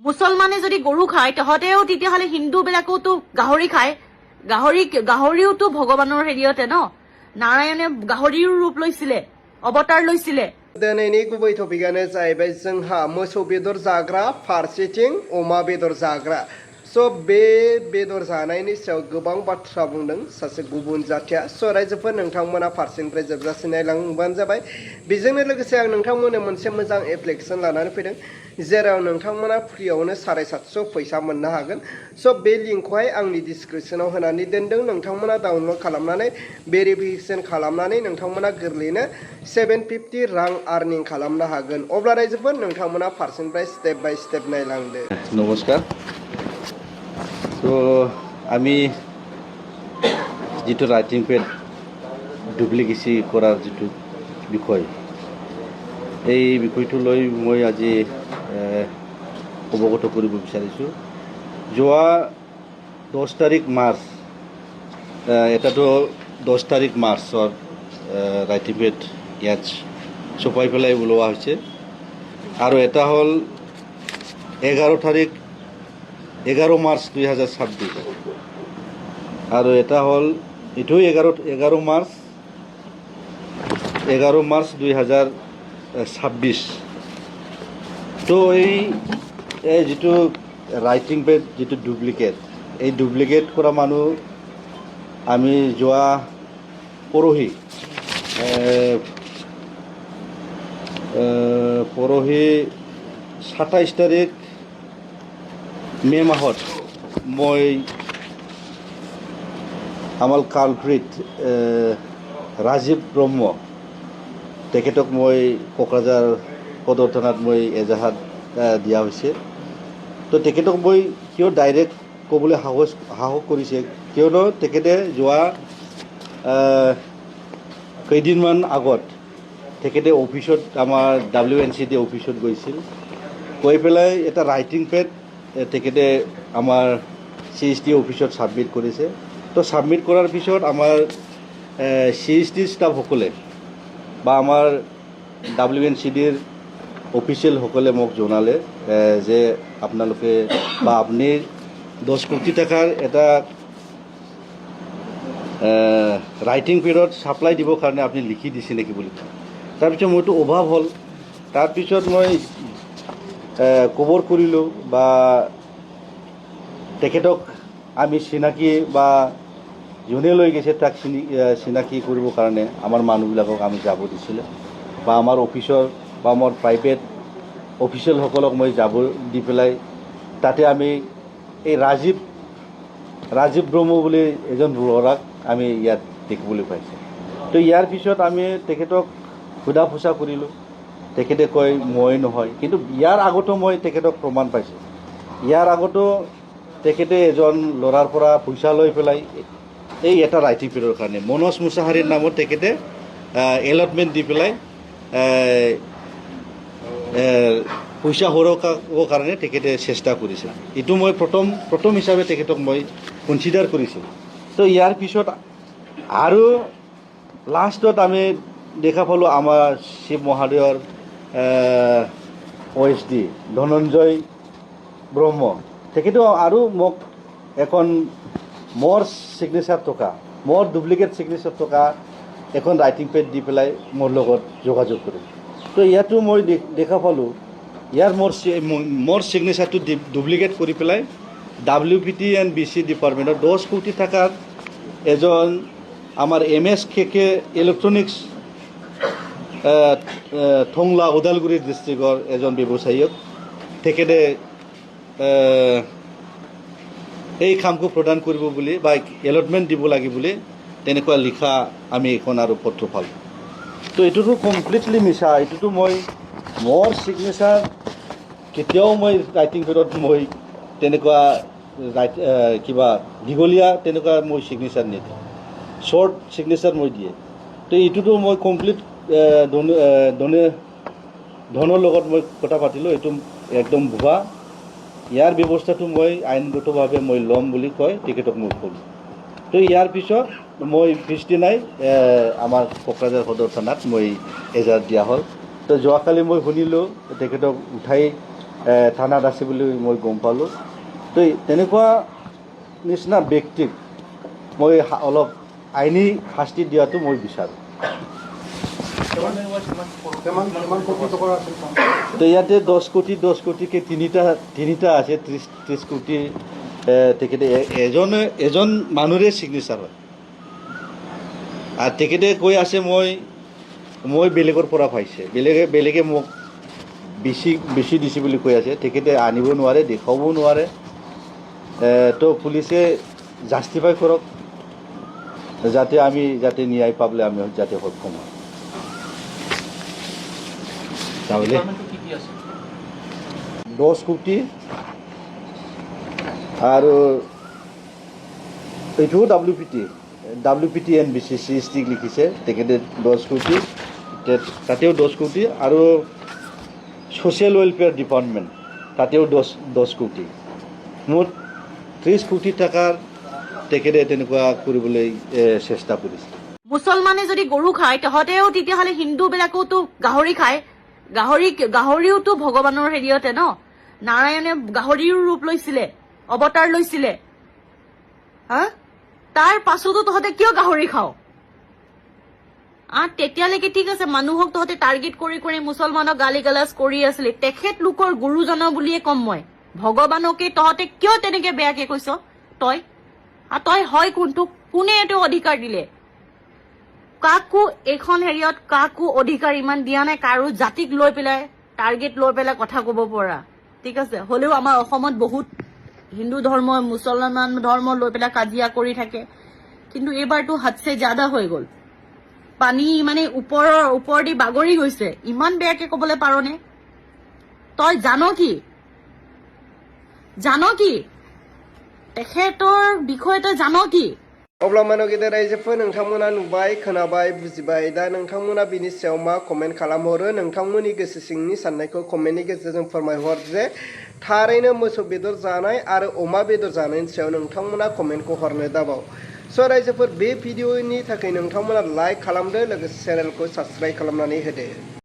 মুছলমানে যদি গৰু খায় তহঁতেও তেতিয়াহ'লে হিন্দুবিলাকেওতো গাহৰি খায়। গাহৰিওতো ভগৱানৰ হেৰিয়তে ন, নাৰায়ণে গাহৰিৰো ৰূপ লৈছিলে, অৱতাৰ লৈছিলে। दिनैनि गुबै टपिकआनो जाहैबाय जोंहा मोसौ बेदर जाग्रा फारसेथिं अमा बेदर जाग्रा। बे बेदर जानायनि सायाव गोबां बाथ्रा बुंदों सासे गुबुन जाथिया। रायजोफोर नोंथांमोना फारसेनिफ्राय जोबजासिम नायलांबानो जाबाय। बेजोंनो लोगोसे आं नोंथांमोननो मोनसे मोजां एप्लिकेसन लानानै फैदों जेराव नोंथांमोना फ्रियावनो 750 फैसा मोननो हागोन। बे लिंकखौहाय आंनि डिसक्रिपसनाव होनानै दोनदों। नोंथांमोना डाउनलड खालामनानै भेरिफिकेसन खालामनानै नोंथांमोना गोरलैयैनो 750 रां आर्निं खालामनो हागोन। अब्ला रायजोफोर नोंथांमोना फारसेनिफ्राय स्टेप बाय स्टेप नायलांदो। नमस्कार। আমি যিটো ৰাইটিং পেড ডুপ্লিকেচি কৰাৰ যিটো বিষয়, এই বিষয়টো লৈ মই আজি অৱগত কৰিব বিচাৰিছোঁ। যোৱা 10 তাৰিখ মাৰ্চ, এটাতো 10 তাৰিখ মাৰ্চৰ ৰাইটিং পেড ইয়াত ছপাই পেলাই ওলোৱা হৈছে, আৰু এটা হ'ল 11 মাৰ্চ 2026, আৰু এটা হ'ল এইটো 11 মাৰ্চ 2026। তো এই যিটো ৰাইটিং পেড যিটো ডুপ্লিকেট, এই ডুপ্লিকেট কৰা মানুহ আমি যোৱা পৰহি 27 তাৰিখ মে মাহত মই আমাৰ কালপ্ৰিট ৰাজীৱ ব্ৰহ্ম তেখেতক মই কোকৰাঝাৰ সদৰ থানাত মই এজাহাত দিয়া হৈছে। তো তেখেতক মই কিয় ডাইৰেক্ট ক'বলৈ সাহস কৰিছে, কিয়নো তেখেতে যোৱা কেইদিনমান আগত তেখেতে অফিচত, আমাৰ WNCD অফিচত গৈছিল। গৈ পেলাই এটা ৰাইটিং পেড তেখেতে আমাৰ CSD অফিচত ছাবমিট কৰিছে। তো ছাবমিট কৰাৰ পিছত আমাৰ CSD ষ্টাফসকলে বা আমাৰ WNCDৰ অফিচিয়েলসকলে মোক জনালে যে আপোনালোকে বা আপুনি 10 কোটি টকাৰ এটা ৰাইটিং পেডত ছাপ্লাই দিবৰ কাৰণে আপুনি লিখি দিছে নেকি বুলি। তাৰপিছত মইতো অভাৱ হ'ল। তাৰপিছত মই খবৰ কৰিলোঁ বা তেখেতক আমি চিনাকি বা যোনে লৈ গৈছে তাক চিনাকি কৰিবৰ কাৰণে আমাৰ মানুহবিলাকক আমি যাব দিছিলে, বা আমাৰ অফিচৰ বা আমাৰ প্ৰাইভেট অফিচিয়েলসকলক মই যাব দি পেলাই তাতে আমি এই ৰাজীৱ ব্ৰহ্ম বুলি এজন ল'ৰাক আমি ইয়াত দেখিবলৈ পাইছোঁ। তো ইয়াৰ পিছত আমি তেখেতক সোধা পোছা কৰিলোঁ। তেখেতে কয় মই নহয়, কিন্তু ইয়াৰ আগতো মই তেখেতক প্ৰমাণ পাইছোঁ। ইয়াৰ আগতো তেখেতে এজন ল'ৰাৰ পৰা পইচা লৈ পেলাই এই এটা ৰাইটিং পেডৰ কাৰণে মনোজ মুছাহাৰীৰ নামত তেখেতে এলটমেণ্ট দি পেলাই পইচা সৰকাবৰ কাৰণে তেখেতে চেষ্টা কৰিছিল। এইটো মই প্ৰথম হিচাপে তেখেতক মই কনচিডাৰ কৰিছোঁ। তো ইয়াৰ পিছত আৰু লাষ্টত আমি দেখা পালোঁ আমাৰ শিৱ মহাদেৱৰ OSD ধনঞ্জয় ব্ৰহ্ম, তেখেতেও আৰু মোক এখন মোৰ ছিগনেচাৰ থকা, মোৰ ডুপ্লিকেট ছিগনেচাৰ থকা এখন ৰাইটিং পেড দি পেলাই মোৰ লগত যোগাযোগ কৰিলে। তো ইয়াতো মই দেখা পালোঁ ইয়াৰ মোৰ ছিগনেচাৰটো ডুপ্লিকেট কৰি পেলাই WPT and BC ডিপাৰ্টমেণ্টৰ 10 কোটি টকাৰ এজন আমাৰ MSKK ইলেক্ট্ৰনিক্স থংলা ওদালগুৰি ডিষ্ট্ৰিক্টৰ এজন ব্যৱসায়ীক তেখেতে এই কামটো প্ৰদান কৰিব বুলি বা এলটমেণ্ট দিব লাগে বুলি তেনেকুৱা লিখা আমি এখন আৰু পত্ৰ পালোঁ। তো এইটোতো কমপ্লিটলি মিছা। এইটোতো মোৰ ছিগনেচাৰ কেতিয়াও মই ৰাইটিং পেডত মই তেনেকুৱা কিবা দীঘলীয়া তেনেকুৱা মই ছিগনেচাৰ নিদিওঁ, শ্বৰ্ট ছিগনেচাৰ মই দিয়ে। তো এইটোতো মই কমপ্লিট ধনৰ লগত মই কথা পাতিলোঁ, এইটো একদম ভুৱা। ইয়াৰ ব্যৱস্থাটো মই আইনগতভাৱে মই ল'ম বুলি কয় তেখেতক মই ক'লোঁ। তো ইয়াৰ পিছত মই পিছদিনাই আমাৰ কোকৰাঝাৰ সদৰ থানাত মই এজাহাৰ দিয়া হ'ল। তো যোৱাকালি মই শুনিলোঁ তেখেতক উঠাই থানাত আছে বুলি মই গম পালোঁ। তো তেনেকুৱা নিচিনা ব্যক্তিক মই অলপ আইনী শাস্তি দিয়াটো মই বিচাৰোঁ। তো ইয়াতে 10 কোটিকে তিনিটা আছে, 30 কোটি তেখেতে এজন মানুহৰে ছিগনেচাৰ হয়। আৰু তেখেতে কৈ আছে মই বেলেগৰ পৰা পাইছে, বেলেগে মোক বেছি দিছে বুলি কৈ আছে। তেখেতে আনিব নোৱাৰে, দেখুৱাব নোৱাৰে। তো পুলিচে জাষ্টিফাই কৰক, যাতে আমি ন্যায় পাবলৈ আমি যাতে সক্ষম হওঁ। তাহলে 10 কোটি আৰু এইটোও WPT NBCC ষ্টিক লিখিছে তেখেতে 10 কোটি, তাতেও 10 কোটি আৰু ছ'চিয়েল ৱেলফেয়াৰ ডিপাৰ্টমেণ্ট তাতেও 10 কোটি, মুঠ 30 কোটি টকাৰ তেখেতে তেনেকুৱা কৰিবলৈ চেষ্টা কৰিছে। মুছলমানে যদি গৰু খায় তহঁতেও তেতিয়াহ'লে হিন্দুবিলাকেওতো গাহৰি খায়। গাহৰিওতো ভগৱানৰ হেৰিয়তে ন, নাৰায়ণে গাহৰিৰো ৰূপ লৈছিলে, অৱতাৰ লৈছিলে। হা, তাৰ পাছতো তহঁতে কিয় গাহৰি খাও? তেতিয়ালৈকে ঠিক আছে, মানুহক তহঁতে টাৰ্গেট কৰি মুছলমানক গালি গালাজ কৰি আছিলি। তেখেতলোকৰ গুৰুজনৰ বুলিয়ে কম মই, ভগৱানকে তহঁতে কিয় তেনেকে বেয়াকে কৈছ? তই হয় কোনটো? কোনে এইটো অধিকাৰ দিলে? কাকো এইখন হেৰিয়ত কাকো অধিকাৰ ইমান দিয়া নাই, কাৰো জাতিক লৈ পেলাই টাৰ্গেট লৈ পেলাই কথা ক'ব পৰা। ঠিক আছে, হ'লেও আমাৰ অসমত বহুত হিন্দু ধৰ্ম মুছলমান ধৰ্ম লৈ পেলাই কাজিয়া কৰি থাকে, কিন্তু এইবাৰতো হাদছে জাদা হৈ গ'ল। পানী মানে ওপৰেদি বাগৰি গৈছে। ইমান বেয়াকে ক'বলৈ পাৰনে? তই জান কি তেখেতৰ বিষয়ে? তই জান কি? अब्ला मानव गेदेर रायजोफोर, नोंथांमोना नुबाय, खोनाबाय, बुजिबाय। दा नोंथांमोना बिनि सायाव मा कमेन्ट खालामहरो? नोंथांमोननि गोसो सिंनि साननायखौ कमेन्टनि गेजेरजों फोरमायहर जे थारैनो मोसौ बेदर जानाय आरो अमा बेदर जानायनि सायाव नोंथांमोना कमेन्टखौ हरनो दाबाव। स' रायजोफोर, बे भिडिअनि थाखाय नोंथांमोना लाइक खालामदो, लोगोसे चेनेलखौ साबस्क्राइब खालामनानै होदो।